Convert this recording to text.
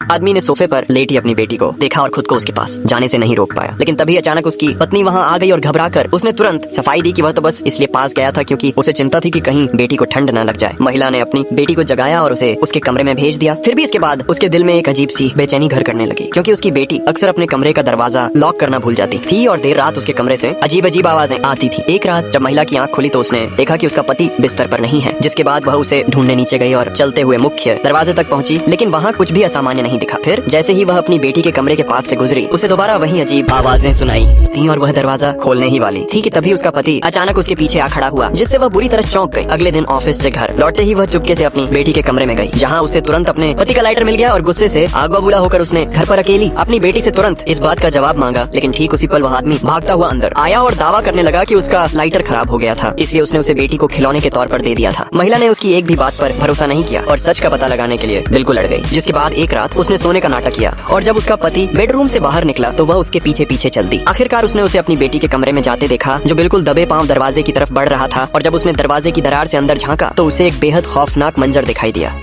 आदमी ने सोफे पर लेटी अपनी बेटी को देखा और खुद को उसके पास जाने से नहीं रोक पाया। लेकिन तभी अचानक उसकी पत्नी वहाँ आ गई और घबराकर उसने तुरंत सफाई दी कि वह तो बस इसलिए पास गया था क्योंकि उसे चिंता थी कि कहीं बेटी को ठंड न लग जाए। महिला ने अपनी बेटी को जगाया और उसे उसके कमरे में भेज दिया। फिर भी इसके बाद उसके दिल में एक अजीब सी बेचैनी घर करने लगी, क्योंकि उसकी बेटी अक्सर अपने कमरे का दरवाजा लॉक करना भूल जाती थी और देर रात उसके कमरे से अजीब अजीब आवाजें आती थी। एक रात जब महिला की आंख खुली तो उसने देखा कि उसका पति बिस्तर पर नहीं है, जिसके बाद वह उसे ढूंढने नीचे गई और चलते हुए मुख्य दरवाजे तक पहुंची, लेकिन वहाँ कुछ भी असामान्य नहीं दिखा। फिर जैसे ही वह अपनी बेटी के कमरे के पास से गुजरी, उसे दोबारा वही अजीब आवाजें सुनाई थी और वह दरवाजा खोलने ही वाली थी कि तभी उसका पति अचानक उसके पीछे आ खड़ा हुआ, जिससे वह बुरी तरह चौंक गई। अगले दिन ऑफिस से घर लौटते ही वह चुपके से अपनी बेटी के कमरे में गई, जहाँ उसे तुरंत अपने पति का लाइटर मिल गया और गुस्से से आग बबूला होकर उसने घर पर अकेली अपनी बेटी से तुरंत इस बात का जवाब मांगा। लेकिन ठीक उसी पल वह आदमी भागता हुआ अंदर आया और दावा करने लगा कि उसका लाइटर खराब हो गया था, इसलिए उसने उसे बेटी को खिलौने के तौर पर दे दिया था। महिला ने उसकी एक भी बात पर भरोसा नहीं किया और सच का पता लगाने के लिए बिल्कुल अड़ गई, जिसके बाद एक रात उसने सोने का नाटक किया और जब उसका पति बेडरूम से बाहर निकला तो वह उसके पीछे पीछे चल दी। आखिरकार उसने उसे अपनी बेटी के कमरे में जाते देखा, जो बिल्कुल दबे पांव दरवाजे की तरफ बढ़ रहा था, और जब उसने दरवाजे की दरार से अंदर झांका तो उसे एक बेहद खौफनाक मंजर दिखाई दिया।